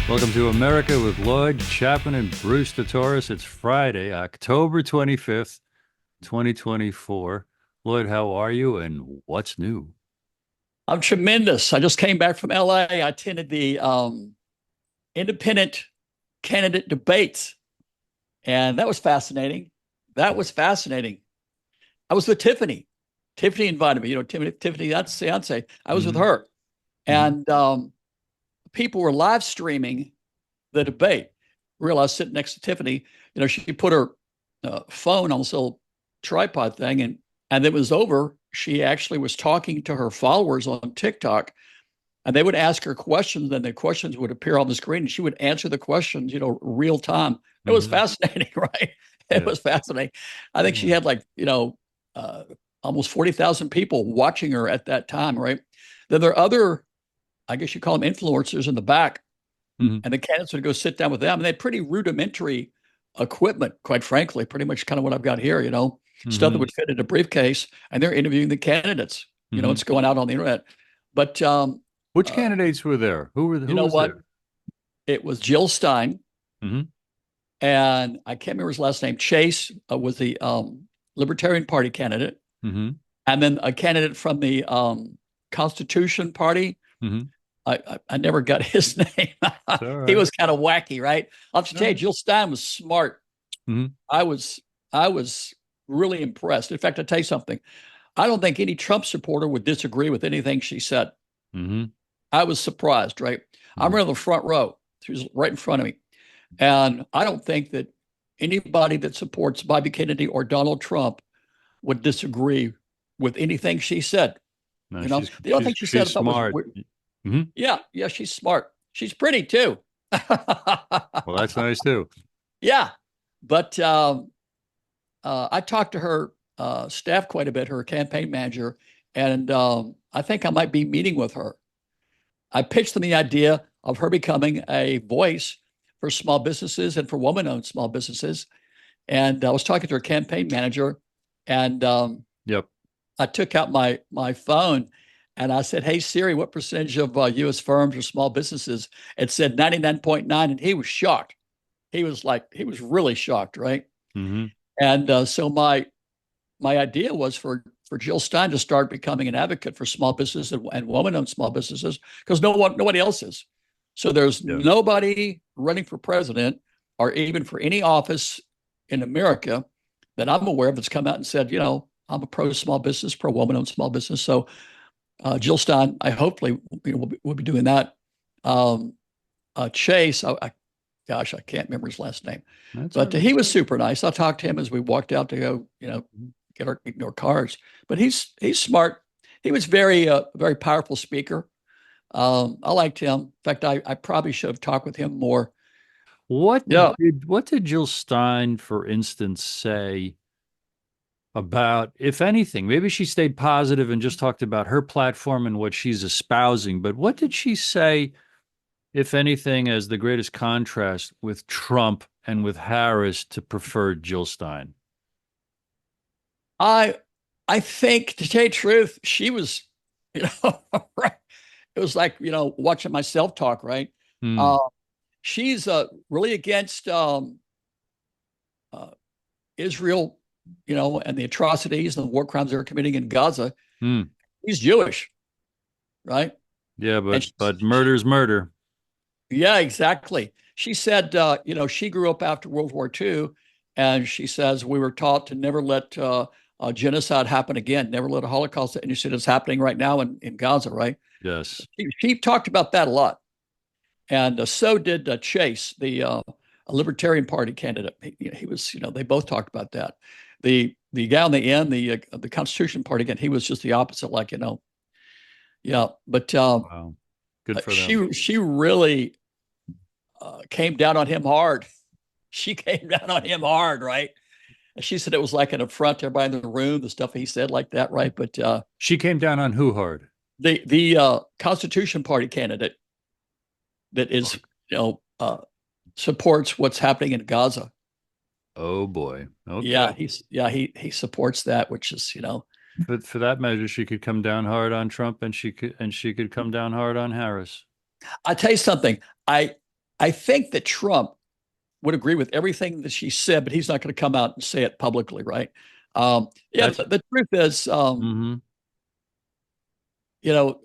Welcome to America with Lloyd, Chapman, and Bruce Torres. It's Friday, October 25th, 2024. Lloyd, how are you and what's new? I'm tremendous. I just came back from LA. I attended the independent candidate debates, and that was fascinating. That was fascinating. I was with Tiffany. Tiffany invited me, Tiffany Cianci. I was with Mhm. her. Mhm. And people were live streaming the debate. Realized sitting next to Tiffany, she put her phone on this little tripod thing, and it was over. She actually was talking to her followers on TikTok, and they would ask her questions, and the questions would appear on the screen, and she would answer the questions, real time. It was Mhm. fascinating, right? It Yeah. was fascinating. I think she Yeah. had like, uh, almost 40,000 people watching her at that time, right? Then there are other, I guess you call them influencers in the back, Mhm. and the candidates would go sit down with them. And they had pretty rudimentary equipment, quite frankly, pretty much kind of what I've got here, stuff that Mhm. would fit in a briefcase. And they're interviewing the candidates. Mhm. It's going out on the internet. But Which uh, candidates were there? you Who know was what? there? It was Jill Stein, Mhm. and I can't remember his last name. Chase was the Libertarian Party candidate, Mhm. and then a candidate from the Constitution Party. Mhm. I never got his name. It's all He right. was kind of wacky, right? I'll have to All tell you, right. Jill Stein was smart. Mhm. I was I was really impressed. In fact, I'll tell you something. I don't think any Trump supporter would disagree with anything she said. Mhm. I was surprised, right? I'm Mhm. in the front row. She was right in front of me. And I don't think that anybody that supports Bobby Kennedy or Donald Trump would disagree with anything she said. No, The only thing she said I she's thought was, smart. Mhm. yeah, yeah, she's smart. She's pretty too. Well, that's nice too. Yeah. But I talked to her staff quite a bit, her campaign manager, and I think I might be meeting with her. I pitched them the idea of her becoming a voice for small businesses and for woman-owned small businesses. And I was talking to her campaign manager, and Yep. I took out my phone and I said, "Hey Siri, what percentage of U.S. firms or small businesses?" It said 99.9, and he was shocked. He was really shocked, right? Mhm. And so my idea was for Jill Stein to start becoming an advocate for small businesses and woman-owned small businesses because nobody else is. So there's Yeah. nobody running for president or even for any office in America that I'm aware of that's come out and said, I'm a pro small business, pro woman-owned small business. So Jill Stein, I hopefully we'll be doing that. Um, Chase, gosh, I can't remember his last name, That's all but right. he was super nice. I talked to him as we walked out to go, get our cars. But he's smart. He was very powerful speaker. I liked him. In fact, I probably should have talked with him more. Yeah, What did Jill Stein, for instance, say about, if anything, maybe she stayed positive and just talked about her platform and what she's espousing, but what did she say, if anything, as the greatest contrast with Trump and with Harris to prefer Jill Stein? I I think to tell you the truth, she was, right. It was like watching myself talk. Right. Hmm. Uh, she's really against uh, Israel, and the atrocities and the war crimes they're committing in Gaza. Hmm. He's Jewish, right? Yeah, And but murder's murder. yeah, exactly. She said, she grew up after World War II, and she says we were taught to never let genocide happen again, never let a Holocaust. And you see it's happening right now in Gaza, right? Yes. She talked about that a lot, and so did Chase, the Libertarian Party candidate. He was, they both talked about that. The guy on the end, the Constitution Party again, he was just the opposite, like yeah. But Wow. Good for them. she really came down on him hard. She came down on him hard, right? And she said it was like an affront to everybody in the room, the stuff he said like that, right? But She came down on who hard? the Constitution Party candidate that is, supports what's happening in Gaza. Oh boy. Yeah, Okay. he supports that, which is But for that measure, she could come down hard on Trump and she could come down hard on Harris. I tell you something. I I think that Trump would agree with everything that she said, but he's not going to come out and say it publicly, right? Yeah, That's the truth is, mm-hmm. you know,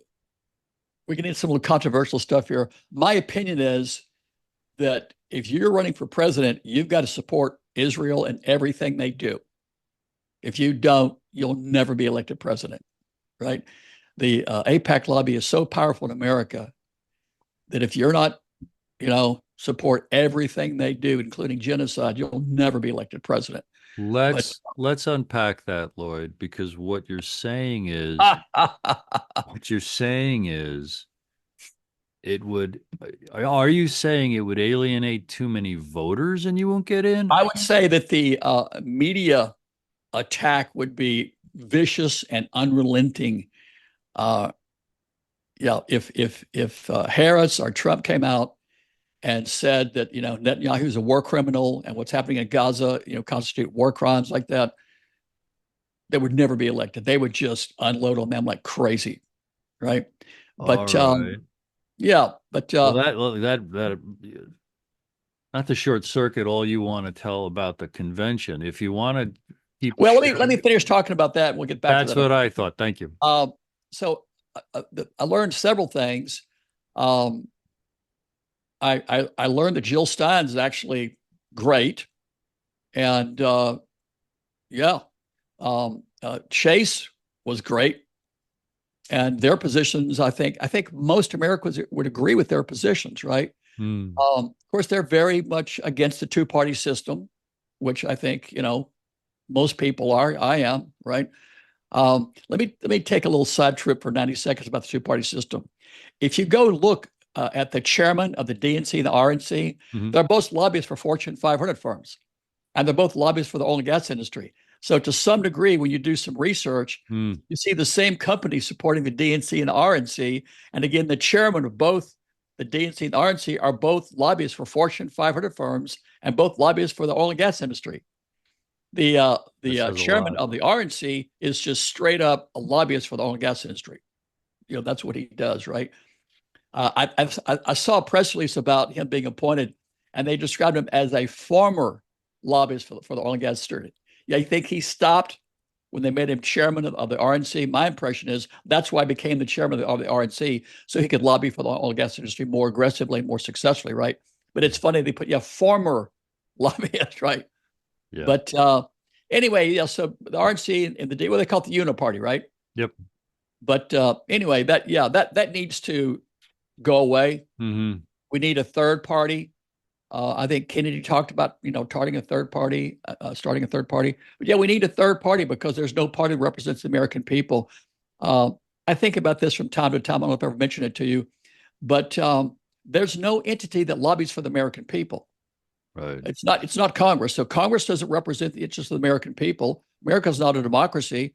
we can get some little controversial stuff here. My opinion is that if you're running for president, you've got to support Israel and everything they do. If you don't, you'll never be elected president, right? The AIPAC lobby is so powerful in America that if you're not, support everything they do, including genocide, you'll never be elected president. But Let's unpack that, Lloyd, because what you're saying is it would are you saying it would alienate too many voters and you won't get in? I would say that the media attack would be vicious and unrelenting. Uh, if Harris or Trump came out and said that Netanyahu's a war criminal and what's happening in Gaza constitute war crimes like that, they would never be elected. They would just unload on them like crazy, right? All But right. yeah, but That not to short circuit all you want to tell about the convention. If you want to keep well, let me sharing, finish talking about that, and we'll get back to that's that. what I thought. Thank you. So I learned several things. Um, I learned that Jill Stein is actually great, and yeah, Chase was great, and their positions. I think most Americans would agree with their positions, right? Hmm. Of course, they're very much against the two-party system, which I think most people are. I am, right? Let me take a little side trip for 90 seconds about the two-party system. If you go look at the chairman of the DNC and the RNC, Mhm. they're both lobbyists for Fortune 500 firms, and they're both lobbyists for the oil and gas industry. So to some degree, when you do some research, Hmm. you see the same company supporting the DNC and the RNC. And again, the chairman of both the DNC and the RNC are both lobbyists for Fortune 500 firms and both lobbyists for the oil and gas industry. That The says a chairman lot. of the RNC is just straight up a lobbyist for the oil and gas industry. That's what he does, right? I saw a press release about him being appointed, and they described him as a former lobbyist for the oil and gas industry. Yeah, you think he stopped when they made him chairman of the RNC? My impression is that's why he became the chairman of the RNC, so he could lobby for the oil and gas industry more aggressively, more successfully, right? But it's funny they put former lobbyist, right? Yeah. But anyway, yeah. So the RNC and the what they call it the Uniparty, right? Yep. But anyway, that needs to go away. Hmm. We need a third party. I think Kennedy talked about starting a third party, But yeah, we need a third party because there's no party that represents the American people. Uh, I think about this from time to time. I don't know if I've ever mentioned it to you, but there's no entity that lobbies for the American people. Right. It's not Congress. So Congress doesn't represent the interests of the American people. America's not a democracy.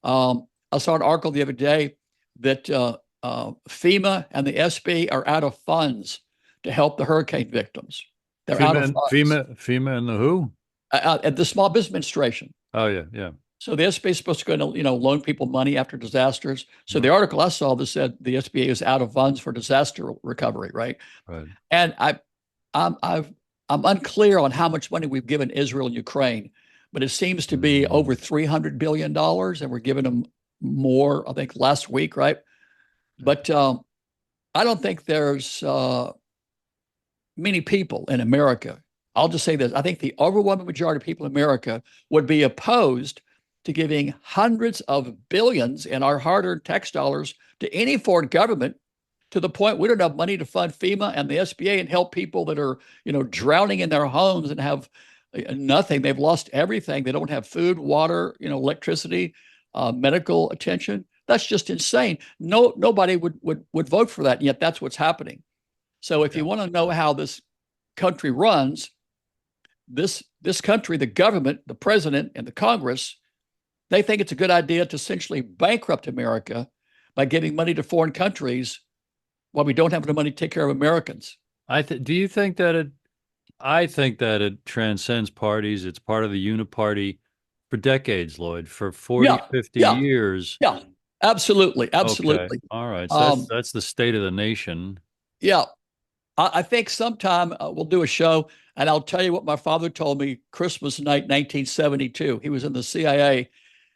I saw an article the other day that FEMA and the SB are out of funds to help the hurricane victims. They're out FEMA of and funds. the who? At the Small Business Administration. Oh yeah, yeah. So the SBA is supposed to go and loan people money after disasters. So the Right. article I saw that said the SBA is out of funds for disaster recovery, right? Right. And I'm I've I'm unclear on how much money we've given Israel and Ukraine, but it seems to be Mm. over $300 billion, and we're giving them more. I think last week, right? But I don't think there's many people in America. I'll just say this: I think the overwhelming majority of people in America would be opposed to giving hundreds of billions in our hard-earned tax dollars to any foreign government to the point we don't have money to fund FEMA and the SBA and help people that are, drowning in their homes and have nothing. They've lost everything. They don't have food, water, electricity, medical attention. That's just insane. Nobody would vote for that. And yet that's what's happening. So if Yeah. you want to know how this country runs, this country, the government, the president, and the Congress, they think it's a good idea to essentially bankrupt America by giving money to foreign countries while we don't have the money to take care of Americans. Do you think that it? I think that it transcends parties. It's part of the uniparty for decades, Lloyd, for 40, Yeah, 50 yeah, years. yeah, absolutely, Okay. absolutely. All right. So Um, that's the state of the nation. yeah, I think sometime we'll do a show, and I'll tell you what my father told me Christmas night, 1972. He was in the CIA,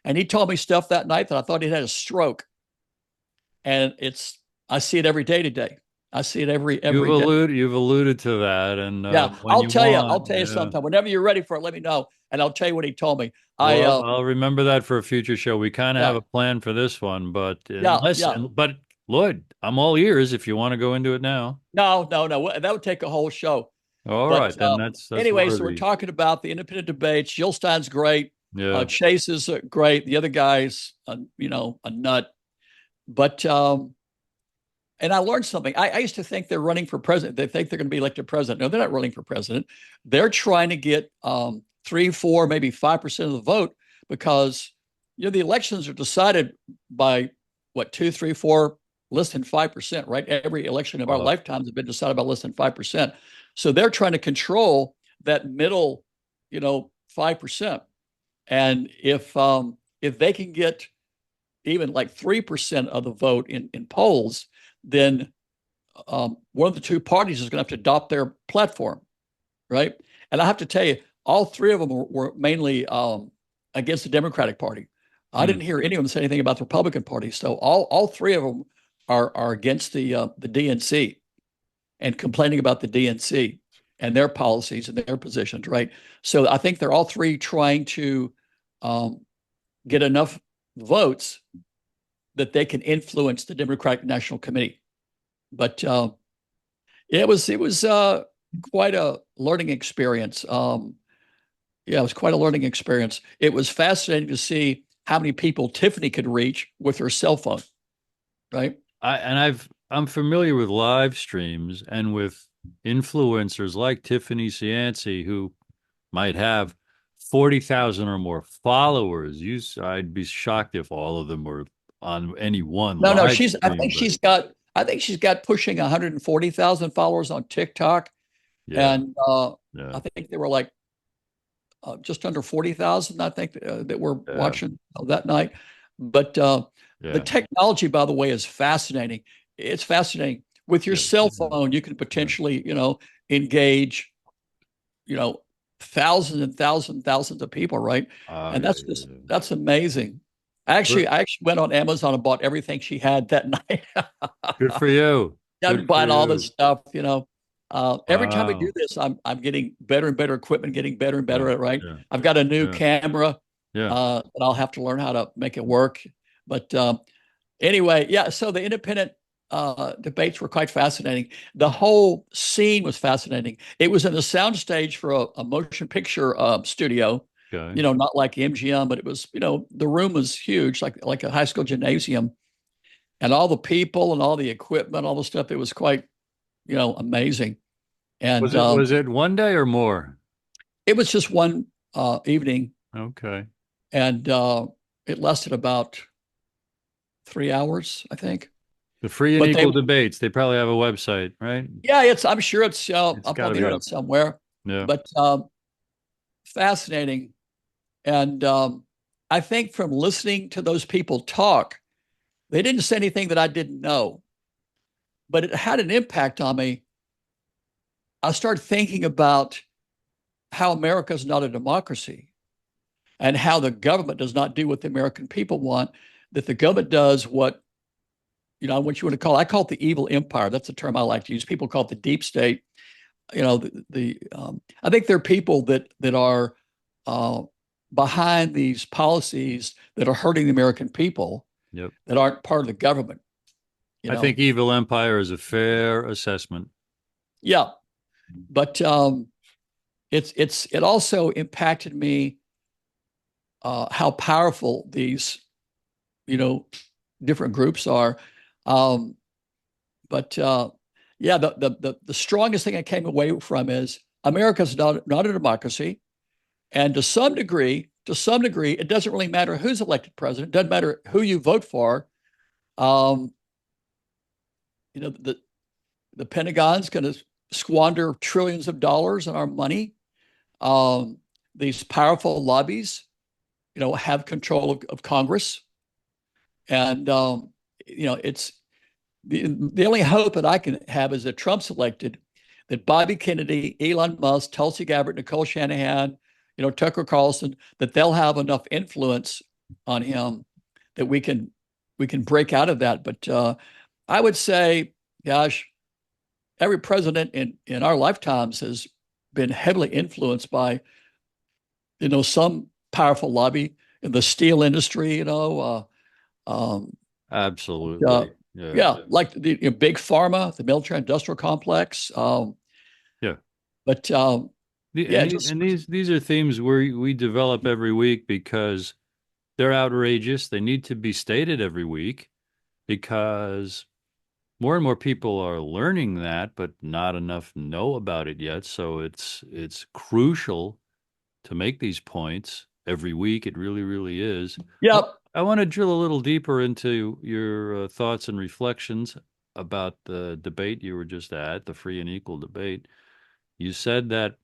and he told me stuff that night that I thought he'd had a stroke. And I see it every day today. I see it every day. You've alluded to that, and Yeah, when you I'll want, tell you yeah. sometime. Whenever you're ready for it, let me know, and I'll tell you what he told me. I Well, I'll remember that for a future show. We kind of have Yeah, a plan for this one, but yeah. but Lloyd, I'm all ears if you want to go into it now. No. That would take a whole show. All But right, then that's anyway, so we're worthy. talking about the independent debates. Jill Stein's great. Yeah. Chase is great. The other guy's, a nut. But and I learned something. I used to think they're running for president. They think they're going to be elected president. No, they're not running for president. They're trying to get 3, 4, maybe 5% of the vote because the elections are decided by what 2, 3, 4, less than 5%. Right? Every election of our Wow. lifetimes have been decided by less than 5%. So they're trying to control that middle, 5%. And if they can get even like 3% of the vote in polls, then one of the two parties is going to have to adopt their platform, right? And I have to tell you, all three of them were mainly against the Democratic Party. I didn't hear any of them say anything about the Republican Party. So all three of them are against the DNC and complaining about the DNC and their policies and their positions, right? So I think they're all three trying to get enough votes that they can influence the Democratic National Committee. But it was quite a learning experience. Yeah, it was quite a learning experience. It was fascinating to see how many people Tiffany could reach with her cell phone, right? I'm familiar with live streams and with influencers like Tiffany Cianci who might have 40,000 or more followers. I'd be shocked if all of them were on any one No, live stream, but I think she's got pushing 140,000 followers on TikTok, yeah, and yeah, I think they were like just under 40,000. I think that were yeah, watching that night. But the yeah, technology, by the way, is fascinating. It's fascinating. With your yeah, cell phone, you can yeah. potentially, engage, you know, thousands and thousands and thousands of people, right? Oh, And yeah, yeah, yeah. that's amazing. Good, I actually went on Amazon and bought everything she had that night. good for you. I'm Good for buying all this you. stuff, every time we do Wow. this, I'm getting better and better equipment, getting better and better Yeah, at it, right. yeah, I've got a new yeah, camera yeah. that I'll have to learn how to make it work. But anyway, yeah. So the independent debates were quite fascinating. The whole scene was fascinating. It was in a soundstage for a motion picture studio. Okay. Not like MGM, but it was. The room was huge, like a high school gymnasium, and all the people and all the equipment, all the stuff. It was quite, amazing. And Was it one day or more? it was just one evening, Okay. and it lasted about 3 hours, I think. The free and But equal debates. They probably have a website, right? yeah, I'm sure it's It's up got on to the be internet up. somewhere. Yeah. But fascinating, and I think from listening to those people talk, they didn't say anything that I didn't know, but it had an impact on me. I started thinking about how America is not a democracy and how the government does not do what the American people want, that the government does what, what you want to call, I call it the evil empire. That's a term I like to use. People call it the deep state. I think there are people that are behind these policies that are hurting the American people Yep. that aren't part of the government, you I know? think evil empire is a fair assessment. Yeah. But it also impacted me how powerful these, you know, different groups are. Um, but yeah, the strongest thing I came away from is America's not a democracy, and to some degree, it doesn't really matter who's elected president. It doesn't matter who you vote for. Um, the Pentagon's going to squander trillions of dollars on our money. Um, these powerful lobbies, have control of Congress, and it's the only hope that I can have is that Trump's elected, that Bobby Kennedy, Elon Musk, Tulsi Gabbard, Nicole Shanahan, Tucker Carlson, that they'll have enough influence on him that we can break out of that. But I would say, gosh, every president in our lifetimes has been heavily influenced by, some powerful lobby in the steel industry, Absolutely. Yeah. yeah, like the big pharma, the military industrial complex. Yeah. But yeah, just These are themes we develop every week because they're outrageous. They need to be stated every week because more and more people are learning that, but not enough know about it yet. So it's crucial to make these points every week. It really, really is. yeah, I want to drill a little deeper into your thoughts and reflections about the debate you were just at, the free and equal debate. You said that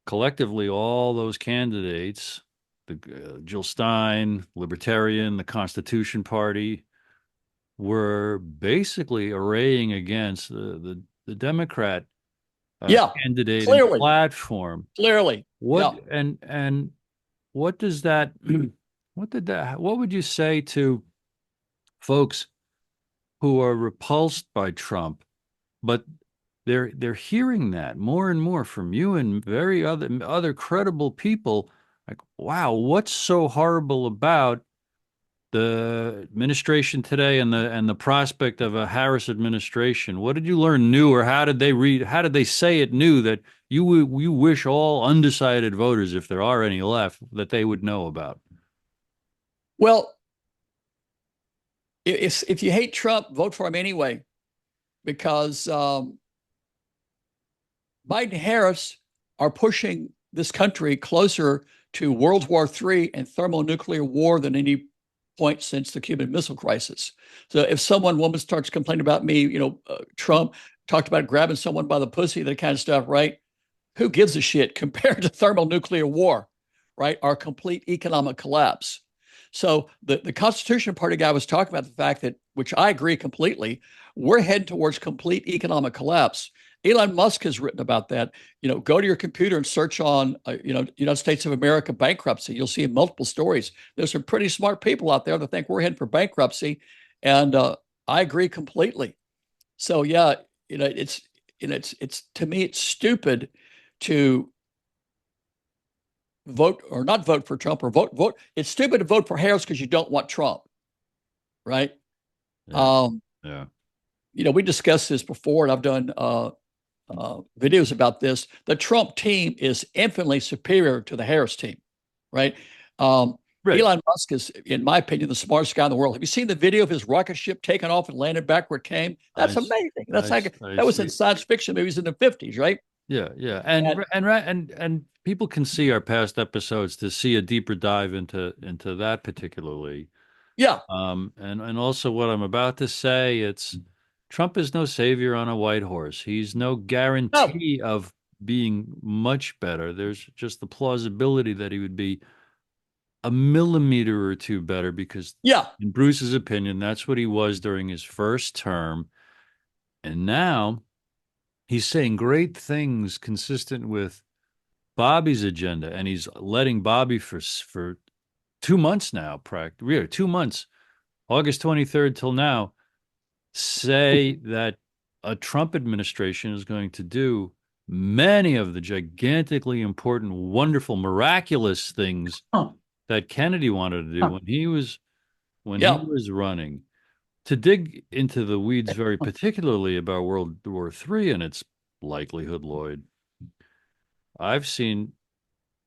collectively, all those candidates, Jill Stein, Libertarian, the Constitution Party, were basically arraying against the Democrat yeah, candidate and clearly, platform. clearly, What yeah. and what does that what would you say to folks who are repulsed by Trump, but they're hearing that more and more from you and very other credible people, like, wow, what's so horrible about the administration today and the prospect of a Harris administration? What did you learn new, or how did they say it new that you wish all undecided voters, if there are any left, that they would know about? Well, if you hate Trump, vote for him anyway, because Biden and Harris are pushing this country closer to World War III and thermonuclear war than any point since the Cuban Missile Crisis. So if woman starts complaining about me, Trump talked about grabbing someone by the pussy, that kind of stuff, right? Who gives a shit compared to thermonuclear war, right? Our complete economic collapse. So the Constitution Party guy was talking about the fact that, which I agree completely, we're heading towards complete economic collapse. Elon Musk has written about that. Go to your computer and search on, United States of America bankruptcy. You'll see multiple stories. There's some pretty smart people out there that think we're heading for bankruptcy, and I agree completely. So yeah, it's to me it's stupid to vote or not vote for Trump or vote. It's stupid to vote for Harris because you don't want Trump, right? Yeah. Um, Yeah. we discussed this before, and I've done videos about this. The Trump team is infinitely superior to the Harris team, right? Right. Elon Musk is, in my opinion, the smartest guy in the world. Have you seen the video of his rocket ship taking off and landing back where it came? That's amazing. That's like I that was in see. science fiction movies in the 50s, right? Yeah, yeah, And and people can see our past episodes to see a deeper dive into that particularly. yeah, And also what I'm about to say, it's Trump is no savior on a white horse. He's no no, guarantee of being much better. There's just the plausibility that he would be a millimeter or two better because, yeah, in Bruce's opinion, that's what he was during his first term. And now he's saying great things consistent with Bobby's agenda, and he's letting Bobby for 2 months now, practically 2 months, August 23rd till now, say that a Trump administration is going to do many of the gigantically important, wonderful, miraculous things huh, that Kennedy wanted to do huh, when he yeah, was running. To dig into the weeds very particularly about World War III and its likelihood, Lloyd, I've seen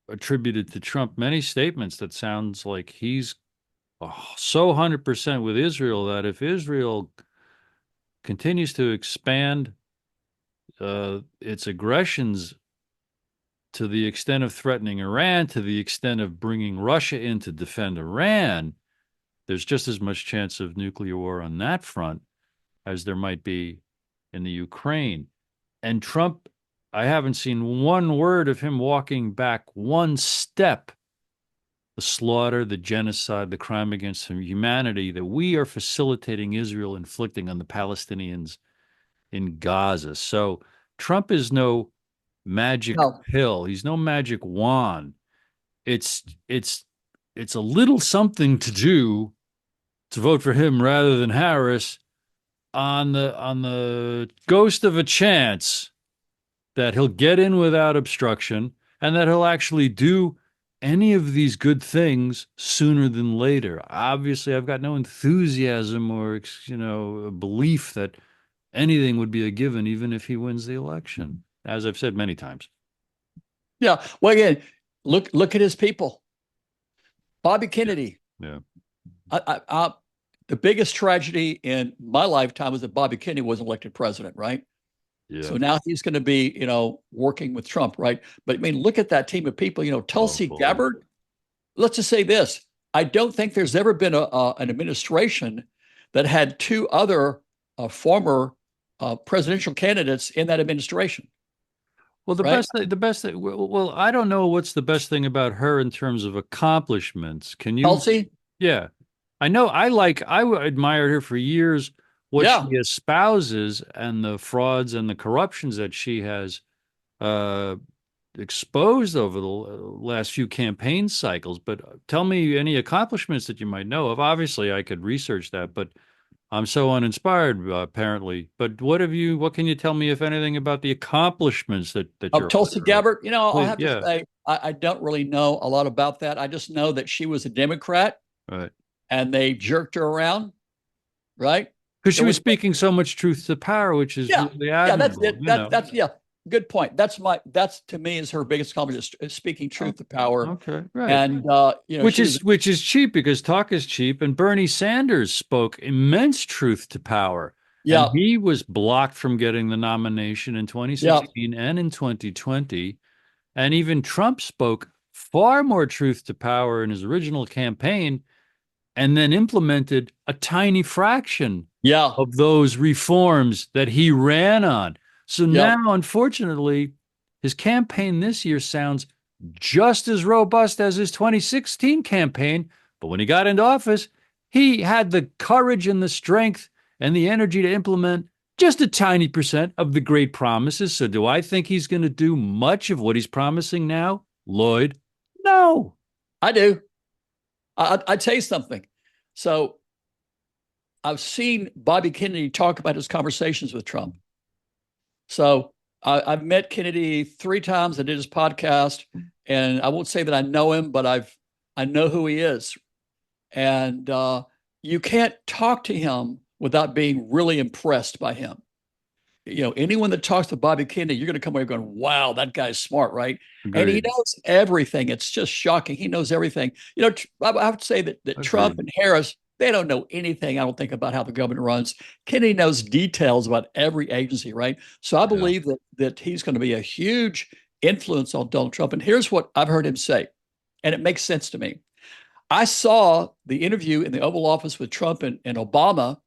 attributed to Trump many statements that sounds like he's so 100% with Israel that if Israel continues to expand its aggressions to the extent of threatening Iran, to the extent of bringing Russia in to defend Iran, there's just as much chance of nuclear war on that front as there might be in the Ukraine. And Trump, I haven't seen one word of him walking back one step the slaughter, the genocide, the crime against humanity that we are facilitating Israel inflicting on the Palestinians in Gaza. So Trump is no magic No. pill. He's no magic wand. It's it's it's a little something to do to vote for him rather than Harris on the ghost of a chance that he'll get in without obstruction and that he'll actually do any of these good things sooner than later. Obviously, I've got no enthusiasm or a belief that anything would be a given, even if he wins the election, as I've said many times. Yeah. Well, again, look at his people. Bobby Kennedy. Yeah. The biggest tragedy in my lifetime was that Bobby Kennedy was elected president, right? Yeah. So now he's going to be, working with Trump, right? But I mean, look at that team of people. Tulsi Gabbard. Let's just say this: I don't think there's ever been an administration that had two other former presidential candidates in that administration. Well, right? the best thing. Well, I don't know what's the best thing about her in terms of accomplishments. Can you? Tulsi, Yeah, I know. I admired her for years. What she yeah, espouses and the frauds and the corruptions that she has uh, exposed over the last few campaign cycles. But tell me any accomplishments that you might know of. Obviously, I could research that, but I'm so uninspired, apparently. But what can you tell me, if anything, about the accomplishments that you're Tulsi aware of? Gabbard. I'll Please, have to yeah, say I don't really know a lot about that. I just know that she was a Democrat right. and they jerked her around, right? Because she There was was speaking so much truth to power, which is Yeah, really yeah, that's admirable, it. That's yeah, good point. That's to me is her biggest accomplishment is speaking truth to power. Okay, right. And Which she was is cheap because talk is cheap, and Bernie Sanders spoke immense truth to power, and yeah, he was blocked from getting the nomination in yeah, 2016 and in 2020, and even Trump spoke far more truth to power in his original campaign, and then implemented a tiny fraction yeah, of those reforms that he ran on. So yeah, now, unfortunately, his campaign this year sounds just as robust as his 2016 campaign. But when he got into office, he had the courage and the strength and the energy to implement just a tiny percent of the great promises. So do I think he's going to do much of what he's promising now, Lloyd? No. I do. I tell you something. So I've seen Bobby Kennedy talk about his conversations with Trump. So I've met Kennedy 3 times. I did his podcast, and I won't say that I know him, but I know who he is. And you can't talk to him without being really impressed by him. Anyone that talks to Bobby Kennedy, you're going to come away going, wow, that guy's smart, right? And he Agreed. knows everything. It's just shocking. He knows everything. I have to say that Trump Agreed. and Harris, they don't know anything, I don't think, about how the government runs. Kennedy knows details about every agency, right? So I Yeah. believe that he's going to be a huge influence on Donald Trump. And here's what I've heard him say, and it makes sense to me. I saw the interview in the Oval Office with Trump and Obama,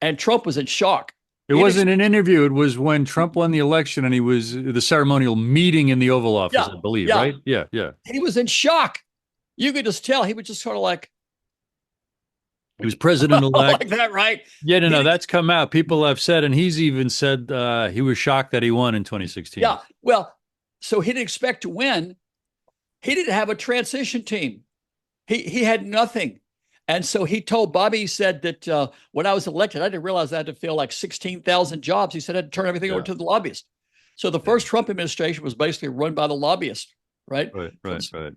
and Trump was in shock. It wasn't an interview. It was when Trump won the election and he was the ceremonial meeting in the Oval Office, Yeah, I believe, yeah. right? Yeah, yeah. He was in shock. You could just tell he was just sort of like, He was president-elect. like that, right? Yeah, no, He no, didn't- that's come out. People have said, and he's even said he was shocked that he won in 2016. yeah. Well, so he didn't expect to win. He didn't have a transition team. He had nothing. And so he told Bobby, he said that when I was elected, I didn't realize I had to fill like 16,000 jobs. He said I had to turn everything over Yeah. to the lobbyist. So the first Trump administration was basically run by the lobbyist, right? Right.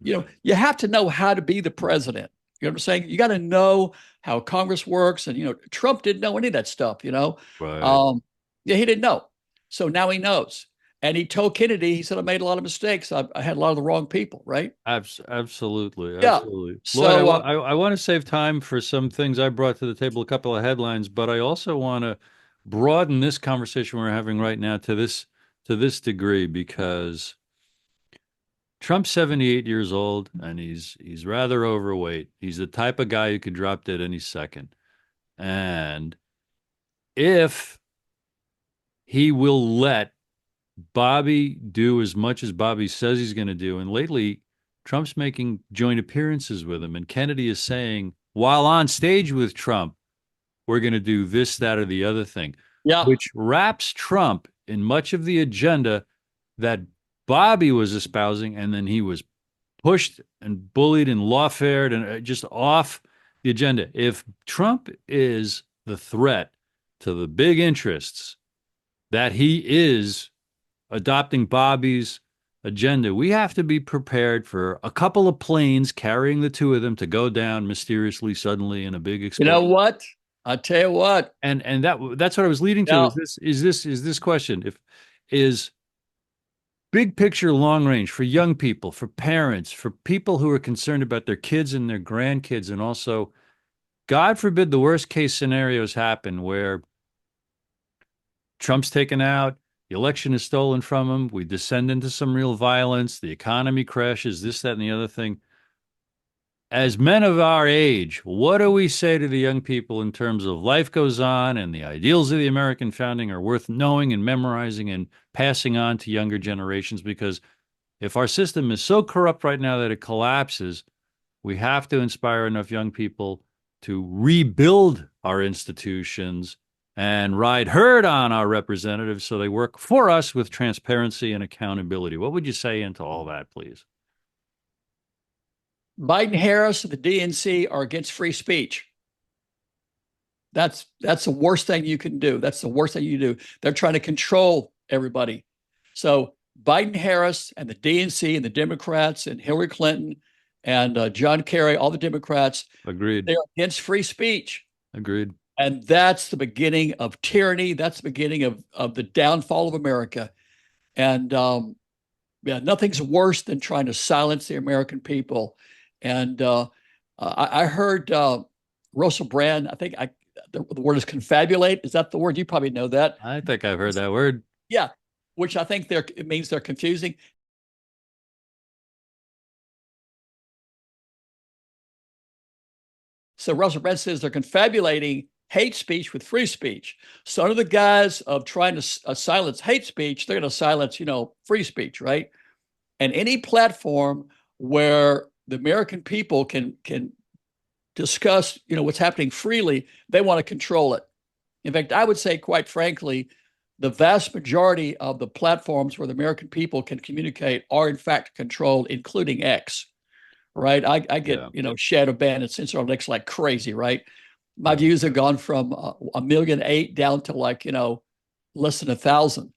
You have to know how to be the president. You know what I'm saying? You got to know how Congress works. And, Trump didn't know any of that stuff, Right. Yeah, he didn't know. So now he knows. And he told Kennedy, he said, I made a lot of mistakes. I had a lot of the wrong people, right? Absolutely. Yeah. Lloyd, So, I want to save time for some things I brought to the table, a couple of headlines, but I also want to broaden this conversation we're having right now to this degree because Trump's 78 years old and he's rather overweight. He's the type of guy who could drop dead any second. And if he will let Bobby do as much as Bobby says he's going to do, and lately Trump's making joint appearances with him, and Kennedy is saying, while on stage with Trump, we're going to do this, that, or the other thing, yeah, which wraps Trump in much of the agenda that Bobby was espousing, and then he was pushed and bullied and lawfared and just off the agenda. If Trump is the threat to the big interests that he is adopting Bobby's agenda, we have to be prepared for a couple of planes carrying the two of them to go down mysteriously, suddenly in a big You know explosion. what? I tell you what. And that's what I was leading to. Now, Is this question? If is big picture, long range for young people, for parents, for people who are concerned about their kids and their grandkids, and also, God forbid, the worst case scenarios happen where Trump's taken out, the election is stolen from him, we descend into some real violence, the economy crashes, this, that, and the other thing. As men of our age, what do we say to the young people in terms of life goes on and the ideals of the American founding are worth knowing and memorizing and passing on to younger generations? Because if our system is so corrupt right now that it collapses, we have to inspire enough young people to rebuild our institutions and ride herd on our representatives so they work for us with transparency and accountability. What would you say into all that, please? Biden, Harris, and the DNC are against free speech. That's the worst thing you can do. That's the worst thing you do. They're trying to control everybody. So Biden, Harris, and the DNC and the Democrats and Hillary Clinton and John Kerry, all the Democrats, Agreed. they're against free speech. Agreed. And that's the beginning of tyranny. That's the beginning of the downfall of America. And yeah, nothing's worse than trying to silence the American people. And I heard Russell Brand, I think the word is confabulate. Is that the word? You probably know that. I think I've heard that word. Yeah, which I think it means they're confusing. So Russell Brand says they're confabulating hate speech with free speech. So under the guise of trying to silence hate speech, they're going to silence, free speech, right? And any platform where the American people can discuss, what's happening freely, they want to control it. In fact, I would say, quite frankly, the vast majority of the platforms where the American people can communicate are in fact controlled, including X. Right? I get shadow banned and censored on X like crazy. Right? My views have gone from 1.8 million down to less than 1,000.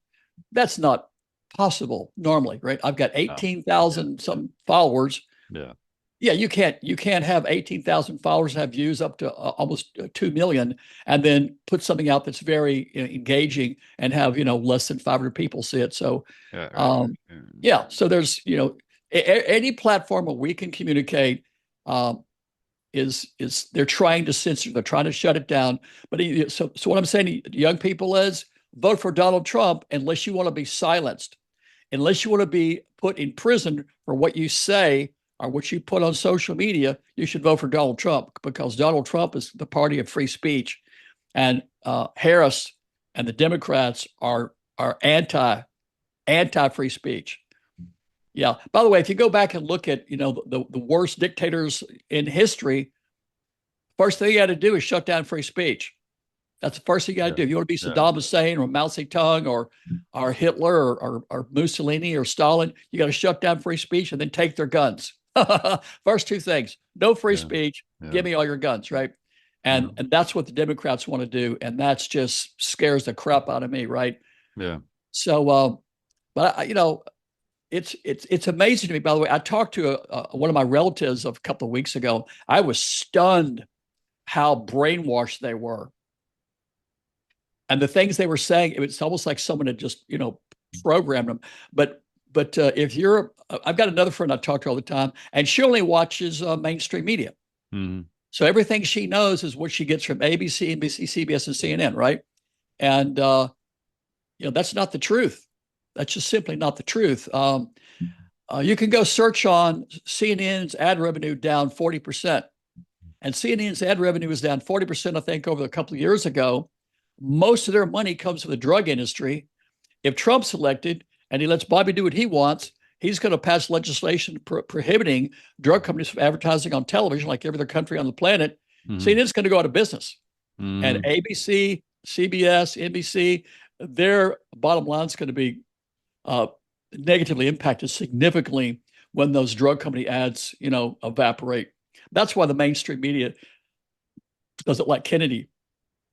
That's not possible normally, right? I've got 18,000 some followers. Yeah, you can't have 18,000 followers and have views up to almost 2 million, and then put something out that's very engaging and have less than 500 people see it. So, so there's any platform where we can communicate is they're trying to censor, they're trying to shut it down. But so what I'm saying to young people is vote for Donald Trump unless you want to be silenced, unless you want to be put in prison for what you say or what you put on social media. You should vote for Donald Trump, because Donald Trump is the party of free speech, and Harris and the Democrats are anti free speech. Yeah. By the way, if you go back and look at the worst dictators in history, first thing you got to do is shut down free speech. That's the first thing you got to do. If you want to be Saddam Hussein or Mao Zedong or Hitler or Mussolini or Stalin, you got to shut down free speech and then take their guns. First two things: no free speech. Give me all your guns, right? And that's what the Democrats want to do, and that's just scares the crap out of me, right? Yeah. So, but it's amazing to me. By the way, I talked to one of my relatives a couple of weeks ago. I was stunned how brainwashed they were, and the things they were saying. It's almost like someone had just programmed them. But if you're, I've got another friend I talk to all the time, and she only watches mainstream media. Mm-hmm. So everything she knows is what she gets from ABC, NBC, CBS, and CNN, right? And that's not the truth. That's just simply not the truth. You can go search on CNN's ad revenue down 40%. And CNN's ad revenue was down 40%, I think, over a couple of years ago. Most of their money comes from the drug industry. If Trump's elected and he lets Bobby do what he wants, he's going to pass legislation prohibiting drug companies from advertising on television like every other country on the planet. CNN's going to go out of business. And ABC, CBS, NBC, their bottom line is going to be uh, negatively impacted significantly when those drug company ads, evaporate. That's why the mainstream media doesn't like Kennedy,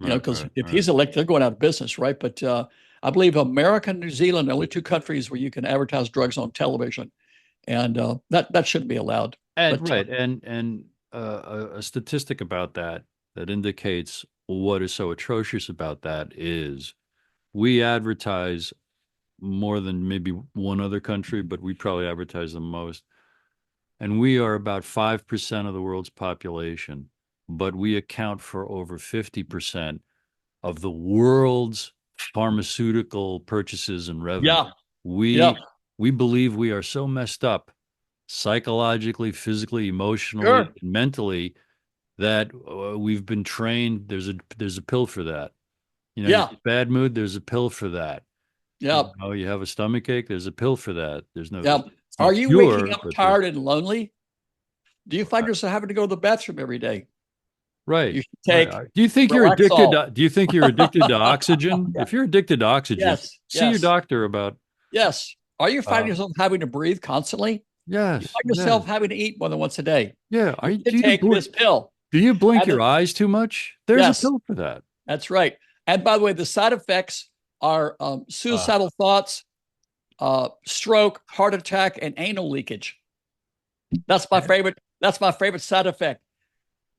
Right, because right, if right. he's elected, they're going out of business, right? But I believe America and New Zealand are the only two countries where you can advertise drugs on television, and that shouldn't be allowed. And But right, and a statistic about that that indicates what is so atrocious about that is we advertise more than maybe one other country, but we probably advertise the most. And we are about 5% of the world's population, but we account for over 50% of the world's pharmaceutical purchases and revenue. yeah, yeah, We believe we are so messed up psychologically, physically, emotionally, sure, and mentally that we've been trained. There's a pill for that. You're in yeah, a bad mood. There's a pill for that. yeah, You have a stomach ache. There's a pill for that. yeah. It's no Are you waking cure, up but there's tired and lonely? Do you find yourself having to go to the bathroom every day? right. You should Right. take Do you think you're addicted? Relaxol. Do you think you're addicted to oxygen? Yeah. If you're addicted to oxygen, Yes. see your Yes. doctor about. Yes. Are you finding Uh, yourself having to breathe constantly? You yes, find yes, yourself having to eat more than once a day. yeah. You should take this pill. Do you blink And your eyes too much? There's a yes, pill for that. that's right. And by the way, the side effects are Uh, suicidal thoughts, stroke, heart attack, and anal leakage. That's my favorite. That's my favorite side effect.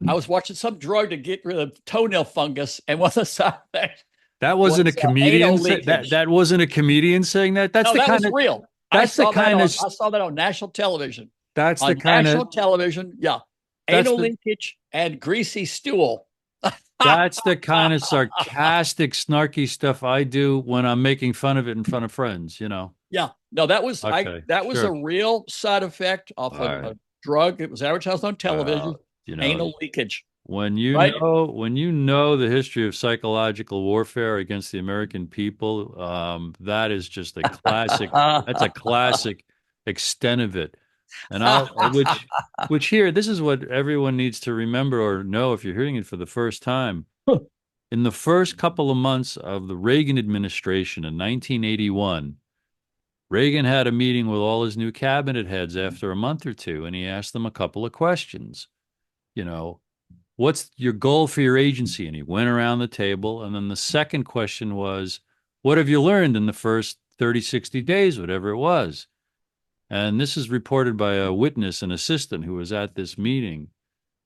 I was watching some drug to get rid of toenail fungus, and one of the side effects that wasn't a was anal comedian leakage. that wasn't a comedian saying that. No, that was real. That's the kind of I saw that on national television. that's the On kind of national television, yeah. that's Anal the leakage and greasy stool. that's the kind of sarcastic, snarky stuff I do when I'm making fun of it in front of friends. Yeah. No, Okay, that was a sure. real side effect of All a right. drug. It was advertised on Well, television. Anal leakage. Right? when you know the history of psychological warfare against the American people, that is just a classic. That's a classic extent of it. And which here, this is what everyone needs to remember or know if you're hearing it for the first time. In the first couple of months of the Reagan administration in 1981, Reagan had a meeting with all his new cabinet heads after a month or two, and he asked them a couple of questions. You know, what's your goal for your agency? And he went around the table. And then the second question was, what have you learned in the first 30, 60 days, whatever it was? And this is reported by a witness, an assistant who was at this meeting.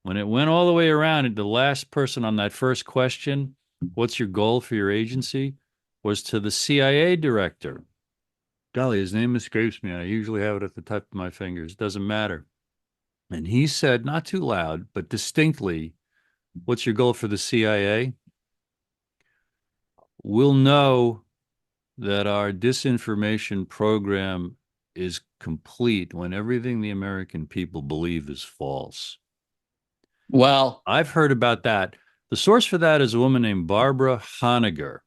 When it went all the way around, the last person on that first question, what's your goal for your agency, was to the CIA director. Golly, his name escapes me. I usually have it at the tip of my fingers. Doesn't matter. And he said, not too loud, but distinctly, what's your goal for the CIA? We'll know that our disinformation program is complete when everything the American people believe is false. Well, I've heard about that. The source for that is a woman named Barbara Honegger.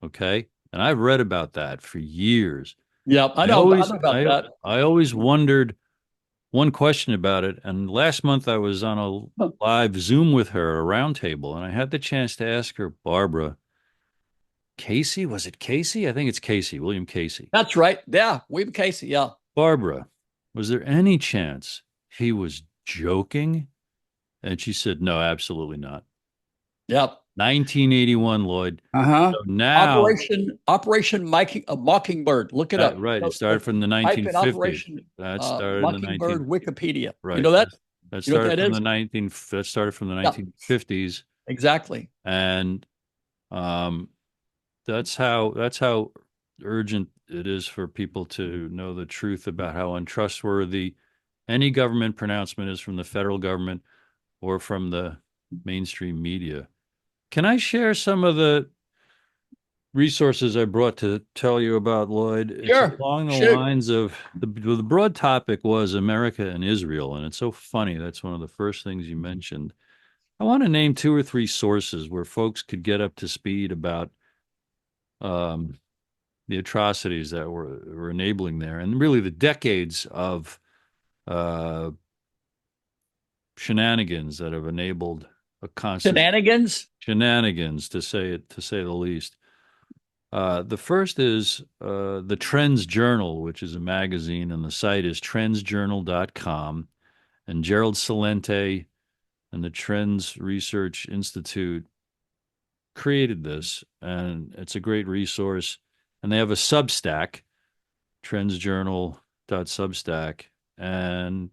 Okay. And I've read about that for years. yeah, I know about that. I always wondered one question about it. And last month I was on a live Zoom with her, a roundtable, and I had the chance to ask her, Barbara, Casey, was it Casey? I think it's Casey, William Casey. That's right. Yeah, William Casey. Yeah. Barbara, was there any chance he was joking? And she said, no, absolutely not. Yep. 1981, Lloyd. Uh-huh. So now, Operation Mockingbird. Look it up. right, it started from the Type in 1950s. Operation That started in the 19 Mockingbird Wikipedia. You right. know that? That You know what started that from is? the 19 that started from the Yeah, 1950s, exactly. and um that's how urgent it is for people to know the truth about how untrustworthy any government pronouncement is from the federal government or from the mainstream media. Can I share some of the resources I brought to tell you about, Lloyd? It's Sure. along the Shoot. lines of the broad topic was America and Israel, and it's so funny. That's one of the first things you mentioned. I want to name two or three sources where folks could get up to speed about um, the atrocities that were enabling there, and really the decades of uh, shenanigans that have enabled a constant Shenanigans. shenanigans, to say the least. The first is the Trends Journal, which is a magazine, and the site is trendsjournal.com. And Gerald Celente and the Trends Research Institute created this, and it's a great resource. And they have a Substack, trendsjournal.substack. And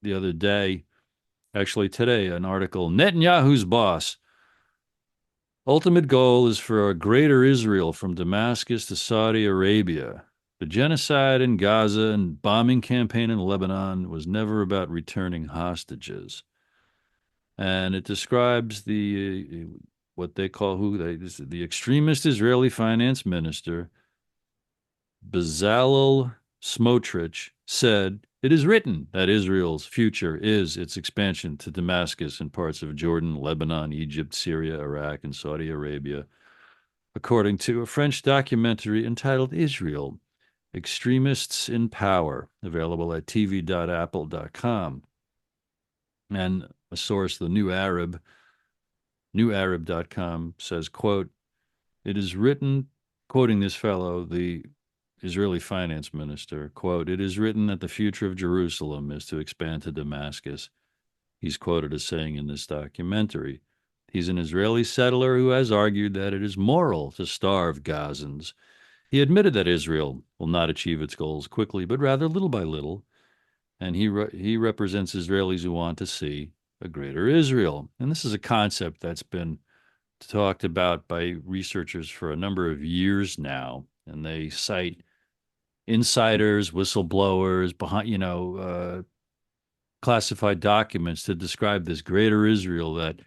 the other day, actually today, an article, Netanyahu's boss. Ultimate goal is for a greater Israel from Damascus to Saudi Arabia. The genocide in Gaza and bombing campaign in Lebanon was never about returning hostages. And it describes the what they call the extremist Israeli finance minister Bezalel Smotrich said, "It is written that Israel's future is its expansion to Damascus and parts of Jordan, Lebanon, Egypt, Syria, Iraq, and Saudi Arabia," according to a French documentary entitled Israel, Extremists in Power, available at tv.apple.com. And a source, the New Arab, newarab.com, says, quote, "It is written," quoting this fellow, the Israeli finance minister, quote, "It is written that the future of Jerusalem is to expand to Damascus." He's quoted as saying in this documentary. He's an Israeli settler who has argued that it is moral to starve Gazans. He admitted that Israel will not achieve its goals quickly, but rather little by little. And he represents Israelis who want to see a greater Israel. And this is a concept that's been talked about by researchers for a number of years now. And they cite insiders, whistleblowers, classified documents to describe this greater Israel that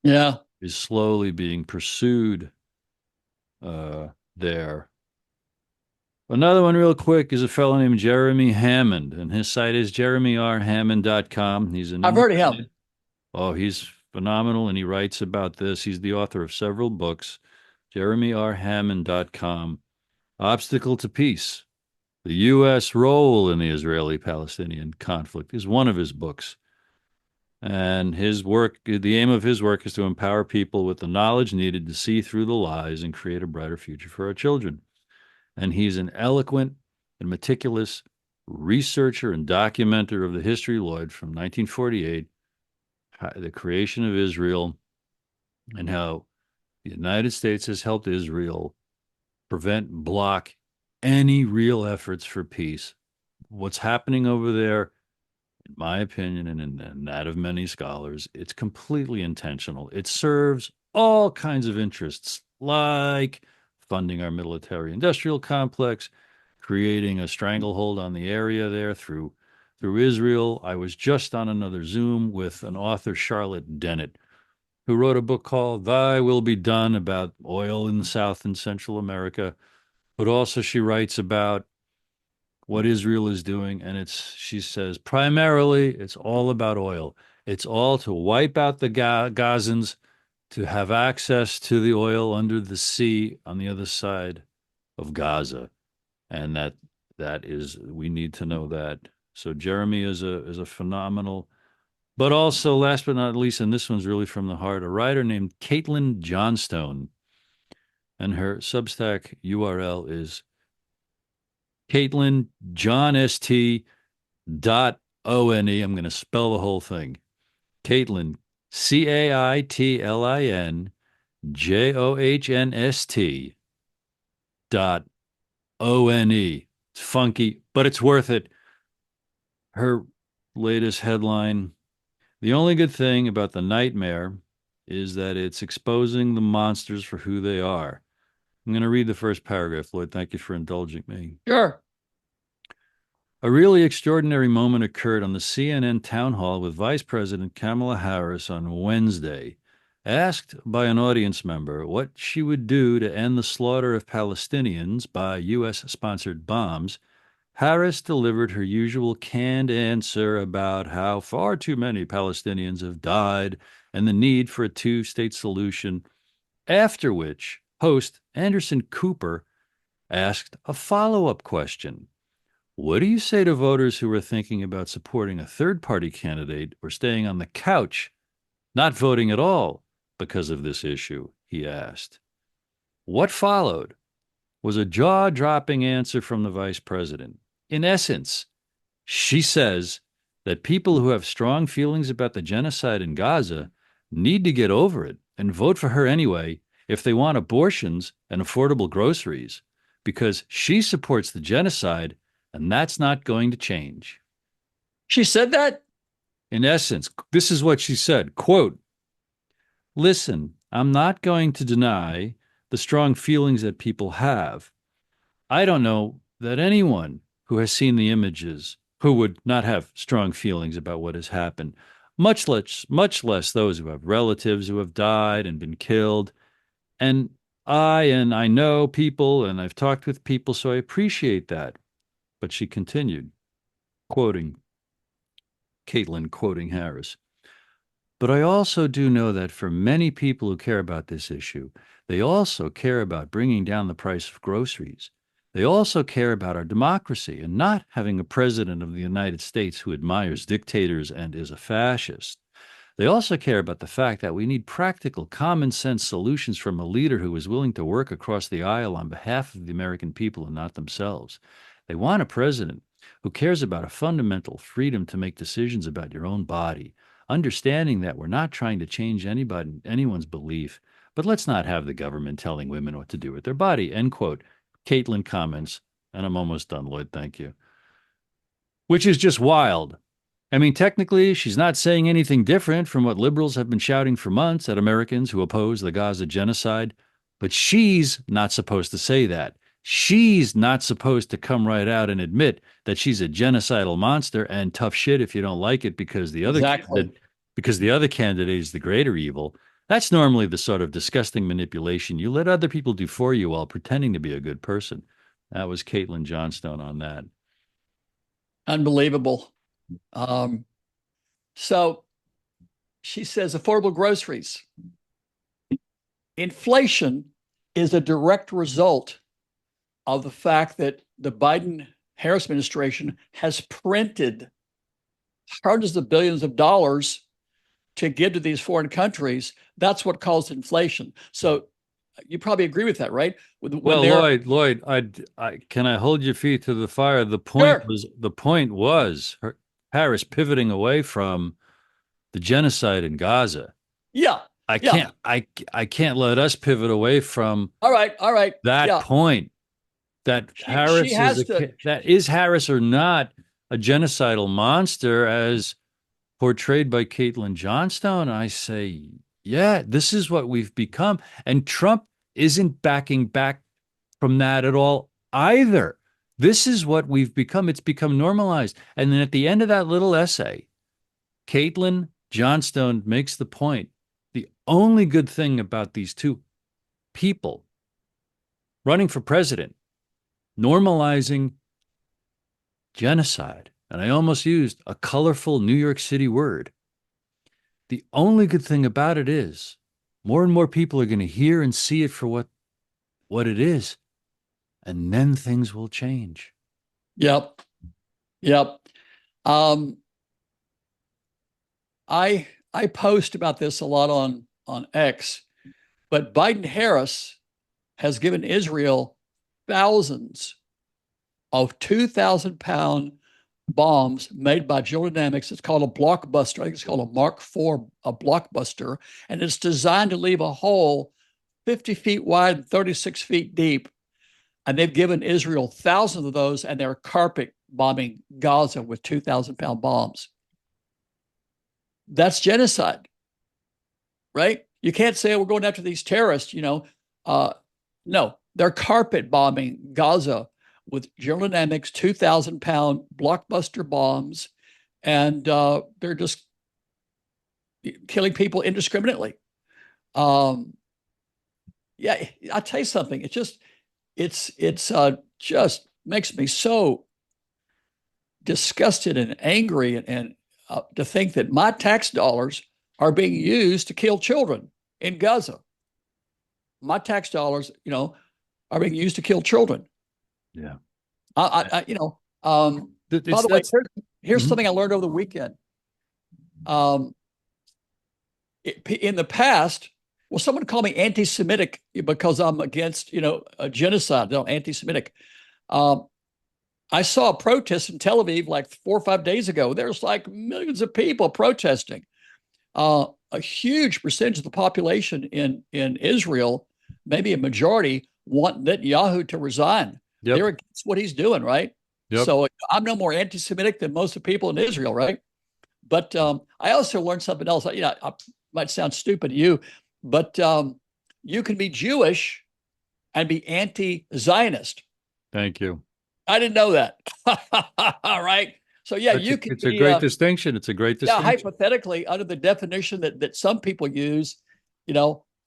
Yeah. is slowly being pursued there. Another one, real quick, is a fellow named Jeremy Hammond, and his site is jeremyrhammond.com. He's an I've heard of him. Oh, he's phenomenal, and he writes about this. He's the author of several books. jeremyrhammond.com. Obstacle to Peace: The U.S. Role in the Israeli-Palestinian Conflict is one of his books. And his work, the aim of his work is to empower people with the knowledge needed to see through the lies and create a brighter future for our children. And he's an eloquent and meticulous researcher and documenter of the history, Lloyd, from 1948, the creation of Israel, and how the United States has helped Israel prevent and block any real efforts for peace. What's happening over there, in my opinion, and in that of many scholars, it's completely intentional. It serves all kinds of interests, like funding our military industrial complex, creating a stranglehold on the area there through Israel. I was just on another Zoom with an author, Charlotte Dennett, who wrote a book called Thy Will Be Done about oil in South and Central America. But also she writes about what Israel is doing, and she says primarily it's all about oil. It's all to wipe out the Gazans, to have access to the oil under the sea on the other side of Gaza, and that is, we need to know that. So Jeremy is a phenomenal, but also last but not least, and this one's really from the heart, a writer named Caitlin Johnstone, and her Substack URL is Caitlin John St. .one. I'm going to spell the whole thing. Caitlin, Caitlin Johnst .one. It's funky, but it's worth it. Her latest headline: "The only good thing about the nightmare is that it's exposing the monsters for who they are." I'm going to read the first paragraph, Lloyd. Thank you for indulging me. Sure. "A really extraordinary moment occurred on the CNN town hall with Vice President Kamala Harris on Wednesday. Asked by an audience member what she would do to end the slaughter of Palestinians by U.S.-sponsored bombs, Harris delivered her usual canned answer about how far too many Palestinians have died and the need for a two-state solution, after which host Anderson Cooper asked a follow-up question. What do you say to voters who are thinking about supporting a third-party candidate or staying on the couch, not voting at all because of this issue?" he asked. What followed was a jaw-dropping answer from the vice president. In essence, she says that people who have strong feelings about the genocide in Gaza need to get over it and vote for her anyway if they want abortions and affordable groceries, because she supports the genocide and that's not going to change. She said that? In essence, this is what she said, quote, listen, I'm not going to deny the strong feelings that people have. I don't know that anyone who has seen the images who would not have strong feelings about what has happened, much less those who have relatives who have died and been killed. And I know people and I've talked with people, so I appreciate that. But she continued, quoting Caitlin, quoting Harris. But I also do know that for many people who care about this issue, they also care about bringing down the price of groceries. They also care about our democracy and not having a president of the United States who admires dictators and is a fascist. They also care about the fact that we need practical, common sense solutions from a leader who is willing to work across the aisle on behalf of the American people and not themselves. They want a president who cares about a fundamental freedom to make decisions about your own body, understanding that we're not trying to change anyone's belief, but let's not have the government telling women what to do with their body, end quote. Caitlin comments, and I'm almost done, Lloyd, thank you. Which is just wild. I mean, technically, she's not saying anything different from what liberals have been shouting for months at Americans who oppose the Gaza genocide, but she's not supposed to say that. She's not supposed to come right out and admit that she's a genocidal monster and tough shit if you don't like it because Exactly. the other candidate is the greater evil. That's normally the sort of disgusting manipulation you let other people do for you while pretending to be a good person. That was Caitlin Johnstone on that. Unbelievable. Um, so she says affordable groceries. Inflation is a direct result of the fact that the Biden Harris administration has printed hundreds of billions of dollars to give to these foreign countries. That's what caused inflation. So you probably agree with that, right? When Well, they're Lloyd, can I hold your feet to the fire? sure, The point was Harris pivoting away from the genocide in Gaza. yeah, I yeah. can't, I can't let us pivot away from All right, that yeah. point. She has to. That is Harris or not a genocidal monster as portrayed by Caitlin Johnstone? I say, yeah, this is what we've become. And Trump isn't backing back from that at all either. This is what we've become. It's become normalized. And then at the end of that little essay, Caitlin Johnstone makes the point. The only good thing about these two people running for president, normalizing genocide, and I almost used a colorful New York City word. The only good thing about it is more and more people are going to hear and see it for what it is, and then things will change. Yep, yep. Um, I post about this a lot on X, but Biden Harris has given Israel thousands of 2,000-pound bombs made by General Dynamics. It's called a blockbuster. I think it's called a Mark IV, a blockbuster, and it's designed to leave a hole 50 feet wide and 36 feet deep. And they've given Israel thousands of those, and they're carpet bombing Gaza with 2,000-pound bombs. That's genocide, right? You can't say, oh, we're going after these terrorists, no, they're carpet bombing Gaza with General Dynamics 2,000-pound blockbuster bombs, and they're just killing people indiscriminately. Yeah, I'll tell you something. It's just makes me so disgusted and angry, and to think that my tax dollars are being used to kill children in Gaza. My tax dollars, are being used to kill children. Yeah. By the way, here's Mhm. something I learned over the weekend. In the past, Well, someone called me anti-Semitic because I'm against, a genocide. No, anti-Semitic. Um, I saw a protest in Tel Aviv like 4 or 5 days ago. There's like millions of people protesting. A huge percentage of the population in Israel, maybe a majority, want Netanyahu to resign. Yep. They're against what he's doing, right? Yep. So I'm no more anti-Semitic than most of the people in Israel, right? But I also learned something else. I might sound stupid to you, but you can be Jewish and be anti-Zionist. Thank you. I didn't know that. All right. So yeah, you can It's a be great distinction. It's a great yeah, distinction. hypothetically, under the definition that some people use,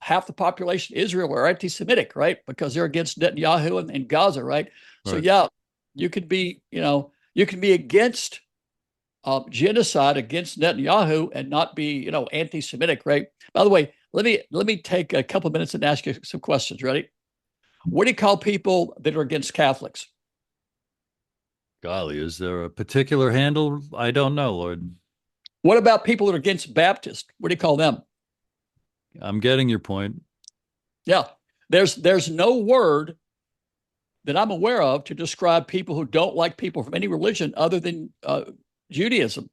half the population of Israel are anti-Semitic, right? Because they're against Netanyahu and Gaza, right? So Right. yeah, you could be, you can be against genocide against Netanyahu and not be, anti-Semitic, right? By the way, let me take a couple of minutes and ask you some questions. Ready? What do you call people that are against Catholics? Golly, is there a particular handle? I don't know, Lord. What about people that are against Baptists? What do you call them? I'm getting your point. Yeah, there's no word that I'm aware of to describe people who don't like people from any religion other than Judaism.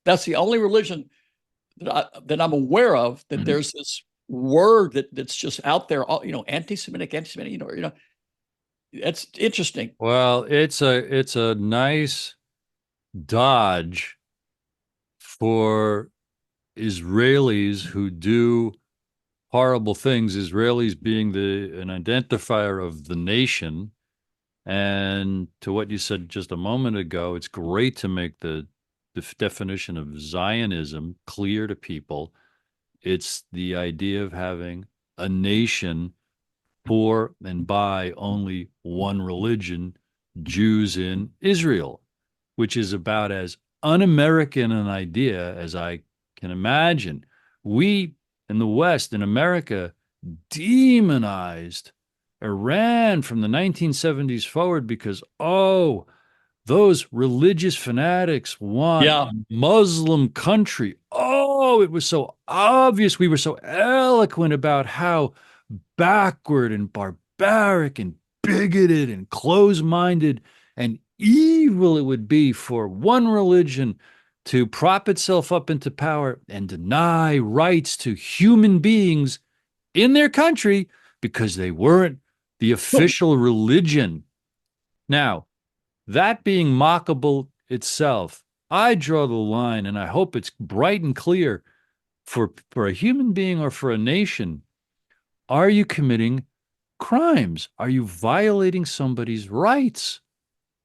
That's the only religion that I'm aware of that Mhm. there's this word that's just out there. Anti-Semitic, anti-Semitic. It's interesting. Well, it's a nice dodge for Israelis who do horrible things, Israelis being an identifier of the nation. And to what you said just a moment ago, it's great to make the definition of Zionism clear to people. It's the idea of having a nation for and by only one religion, Jews in Israel, which is about as un-American an idea as I can imagine. We in the West, in America, demonized Iran from the 1970s forward because, oh, those religious fanatics want a Yeah, Muslim country. Oh, it was so obvious. We were so eloquent about how backward and barbaric and bigoted and close minded and evil it would be for one religion to prop itself up into power and deny rights to human beings in their country because they weren't the official religion. Now, that being mockable itself, I draw the line, and I hope it's bright and clear for a human being or for a nation. Are you committing crimes? Are you violating somebody's rights?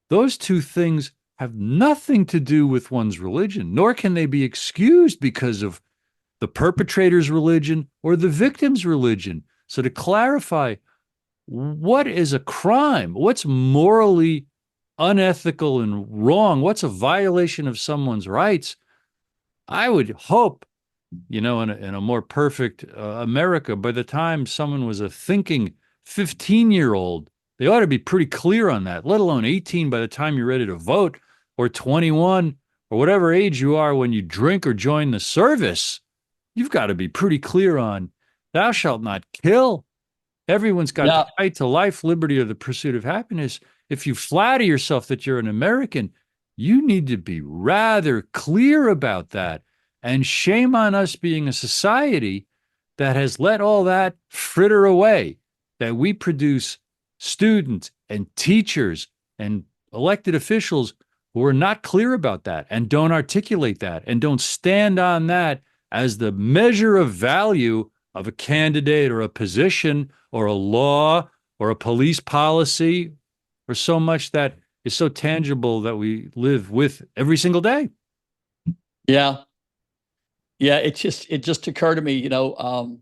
Those two things have nothing to do with one's religion, nor can they be excused because of the perpetrator's religion or the victim's religion. So, to clarify, what is a crime? What's morally unethical and wrong? What's a violation of someone's rights? I would hope, in a more perfect America, by the time someone was a thinking 15-year-old, they ought to be pretty clear on that, let alone 18 by the time you're ready to vote, or 21, or whatever age you are when you drink or join the service. You've got to be pretty clear on thou shalt not kill. Everyone's got the yeah, right to life, liberty, or the pursuit of happiness. If you flatter yourself that you're an American, you need to be rather clear about that. And shame on us being a society that has let all that fritter away, that we produce students and teachers and elected officials who are not clear about that and don't articulate that and don't stand on that as the measure of value of a candidate or a position or a law or a police policy or so much that is so tangible that we live with every single day. yeah, yeah. It just occurred to me, the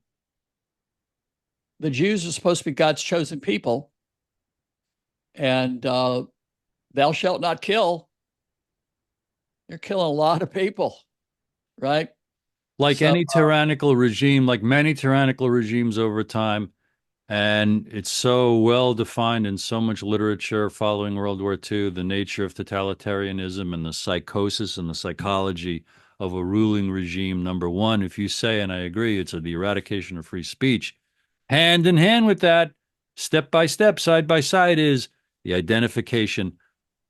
Jews are supposed to be God's chosen people, and thou shalt not kill. They're killing a lot of people, right? Like So any tyrannical regime, like many tyrannical regimes over time, and it's so well defined in so much literature following World War II, the nature of totalitarianism and the psychosis and the psychology of a ruling regime. Number one, if you say, and I agree, it's the eradication of free speech. Hand in hand with that, step by step, side by side, is the identification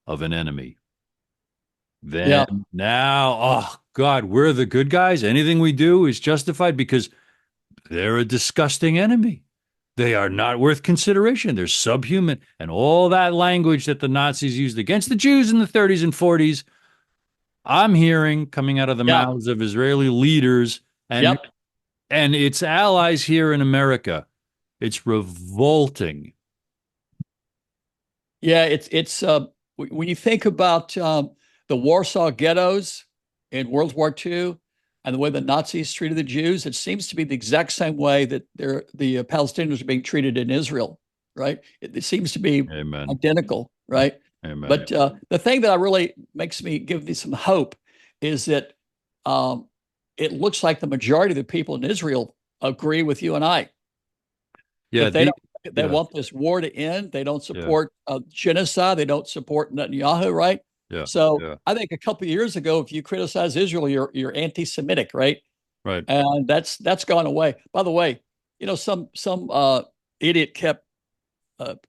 of an enemy. Then Yeah. now, oh God, we're the good guys. Anything we do is justified because they're a disgusting enemy. They are not worth consideration. They're subhuman. And all that language that the Nazis used against the Jews in the 30s and 40s, I'm hearing coming out of the Yeah. mouths of Israeli leaders and Yep. and its allies here in America. It's revolting. Yeah. When you think about the Warsaw ghettos in World War II and the way the Nazis treated the Jews, it seems to be the exact same way that the Palestinians are being treated in Israel, right? It seems to be Amen. identical, right? Amen. But the thing that really makes me give me some hope is that it looks like the majority of the people in Israel agree with you and I Yeah, that they yeah, want this war to end. They don't yeah, support genocide. They don't support Netanyahu, right? yeah, So yeah. I think a couple of years ago, if you criticize Israel, you're anti-Semitic, right? Right. And that's gone away. By the way, some idiot kept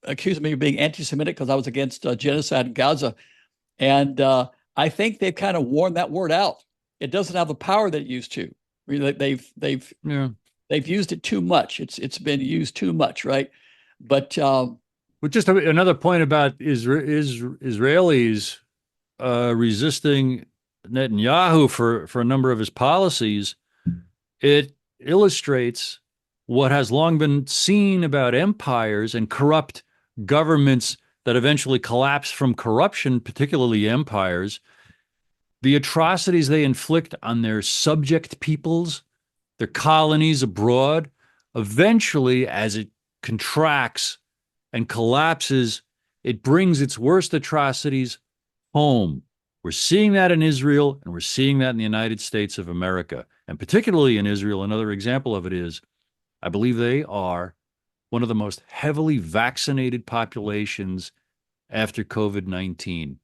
accusing me of being anti-Semitic because I was against genocide in Gaza, and I think they've kind of worn that word out. It doesn't have the power that it used to. I mean, Yeah. they've used it too much. It's been used too much, right? But Well, just another point about Israelis resisting Netanyahu for a number of his policies. It illustrates what has long been seen about empires and corrupt governments that eventually collapse from corruption, particularly empires, the atrocities they inflict on their subject peoples, their colonies abroad. Eventually, as it contracts and collapses, it brings its worst atrocities home. We're seeing that in Israel, and we're seeing that in the United States of America. And particularly in Israel, another example of it is, I believe they are one of the most heavily vaccinated populations after COVID-19.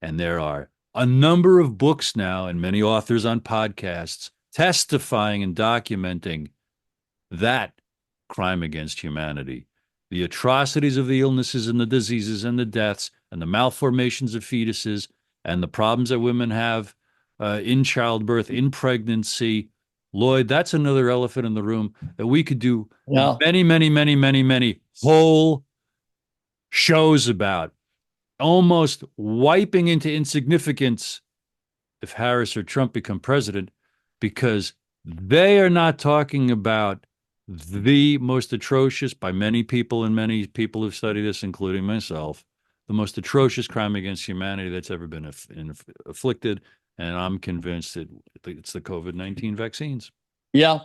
And there are a number of books now and many authors on podcasts testifying and documenting that crime against humanity. The atrocities of the illnesses and the diseases and the deaths and the malformations of fetuses and the problems that women have in childbirth, in pregnancy. Lloyd, that's another elephant in the room that we could do yeah, many, many, many, many, many whole shows about, almost wiping into insignificance if Harris or Trump become president, because they are not talking about the most atrocious, by many people, and many people who've studied this, including myself, the most atrocious crime against humanity that's ever been afflicted. And I'm convinced that it's the COVID-19 vaccines. yeah,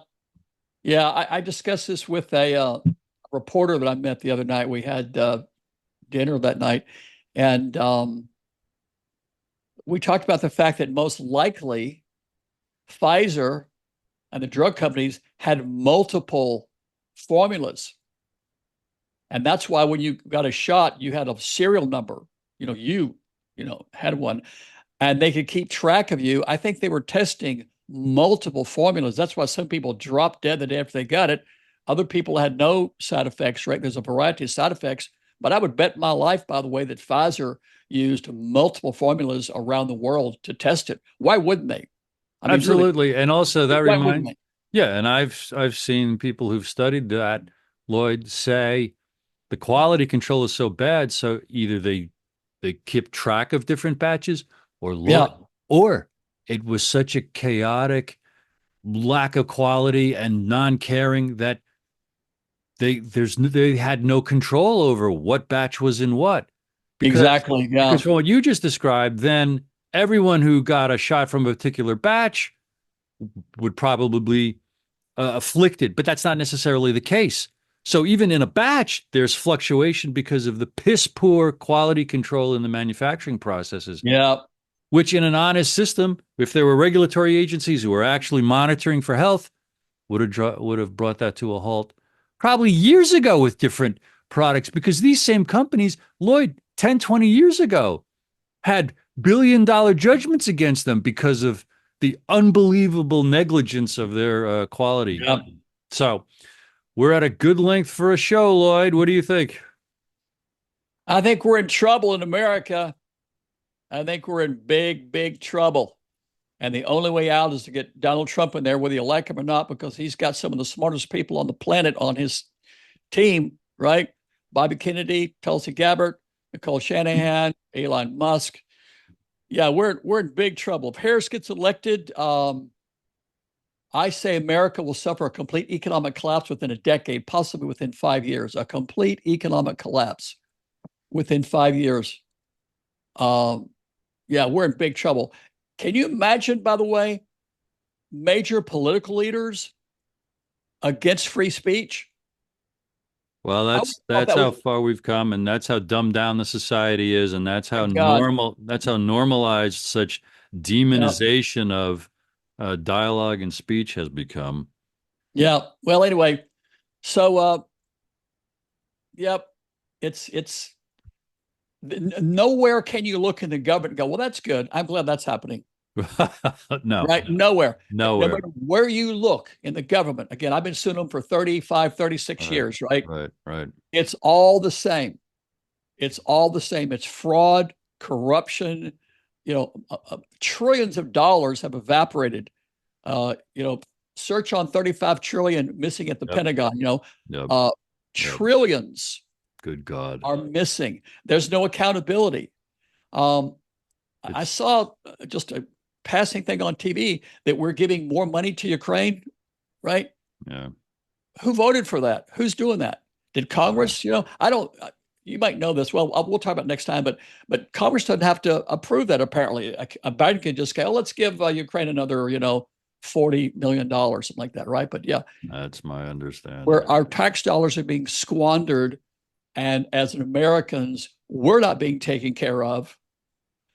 yeah. I discussed this with a reporter that I met the other night. We had dinner that night, and we talked about the fact that most likely Pfizer and the drug companies had multiple formulas. And that's why when you got a shot, you had a serial number. You had one, and they could keep track of you. I think they were testing multiple formulas. That's why some people dropped dead the day after they got it. Other people had no side effects, right? There's a variety of side effects. But I would bet my life, by the way, that Pfizer used multiple formulas around the world to test it. Why wouldn't they? I mean, Absolutely. really, And also that why wouldn't reminds, they? yeah, and I've seen people who've studied that, Lloyd, say the quality control is so bad, so either they keep track of different batches, or Yeah, or it was such a chaotic lack of quality and non-caring that they had no control over what batch was in what. Because exactly. Yeah, because from what you just described, then everyone who got a shot from a particular batch would probably be afflicted, but that's not necessarily the case. So even in a batch, there's fluctuation because of the piss poor quality control in the manufacturing processes, yeah, which in an honest system, if there were regulatory agencies who were actually monitoring for health, would have brought that to a halt probably years ago with different products, because these same companies, Lloyd, 10, 20 years ago, had billion-dollar judgments against them because of the unbelievable negligence of their quality. Yeah. So we're at a good length for a show, Lloyd. What do you think? I think we're in trouble in America. I think we're in big, big trouble. And the only way out is to get Donald Trump in there, whether you like him or not, because he's got some of the smartest people on the planet on his team, right? Bobby Kennedy, Tulsi Gabbard, Nicole Shanahan, Elon Musk. Yeah, we're in big trouble. If Harris gets elected, I say America will suffer a complete economic collapse within a decade, possibly within 5 years. A complete economic collapse within 5 years. Um, yeah, we're in big trouble. Can you imagine, by the way, major political leaders against free speech? Well, I that's would thought that's that how was, far we've come, and that's how dumbed down the society is, and my God. that's how normalized such Yeah. demonization of dialogue and speech has become. Yeah. Well, anyway, so yep, it's nowhere can you look in the government and go, well, that's good. I'm glad that's happening. No, Right? Nowhere. No nowhere. matter where you look in the government. Again, I've been suing them for 35, 36 Right, years, right? right, right. It's all the same. It's all the same. It's fraud, corruption. Trillions of dollars have evaporated. You know, search on 35 trillion missing at the Yep, Pentagon. yep, Uh, yep. trillions Good God. are missing. There's no accountability. Um, I It's saw just a passing thing on TV that we're giving more money to Ukraine, right? yeah. Who voted for that? Who's doing that? Did Uh, Congress? I don't. You might know this. Well, we'll talk about it next time. But Congress doesn't have to approve that. Apparently, a Biden can just go, oh, let's give Ukraine another, $40 million, something like that, right? But yeah, that's my where understanding. our tax dollars are being squandered, and as Americans, we're not being taken care of,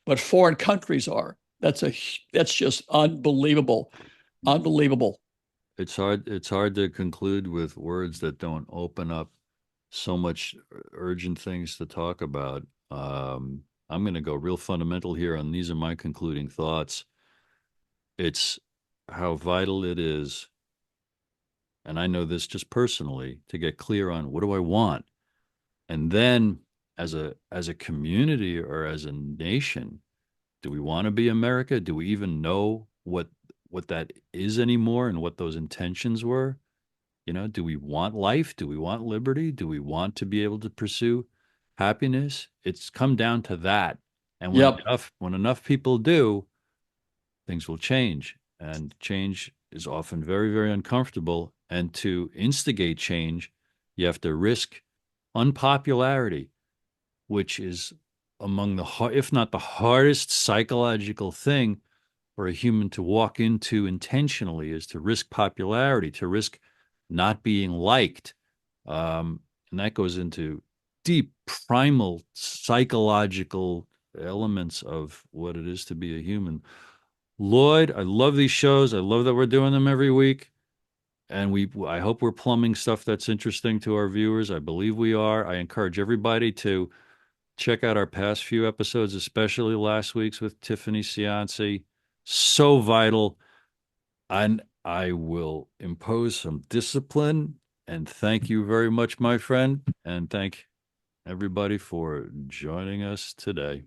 but foreign countries are. That's just unbelievable, unbelievable. It's hard to conclude with words that don't open up so much urgent things to talk about. I'm going to go real fundamental here, and these are my concluding thoughts. It's how vital it is, and I know this just personally, to get clear on what do I want, and then as a community or as a nation, do we want to be America? Do we even know what that is anymore and what those intentions were? Do we want life? Do we want liberty? Do we want to be able to pursue happiness? It's come down to that. And when Yep. enough people do, things will change. And change is often very, very uncomfortable. And to instigate change, you have to risk unpopularity, which is among if not the hardest psychological thing for a human to walk into intentionally, is to risk popularity, to risk not being liked. And that goes into deep primal psychological elements of what it is to be a human. Lloyd, I love these shows. I love that we're doing them every week. And I hope we're plumbing stuff that's interesting to our viewers. I believe we are. I encourage everybody to check out our past few episodes, especially last week's with Tiffany Cianci. So vital. And I will impose some discipline. And thank you very much, my friend. And thank everybody for joining us today.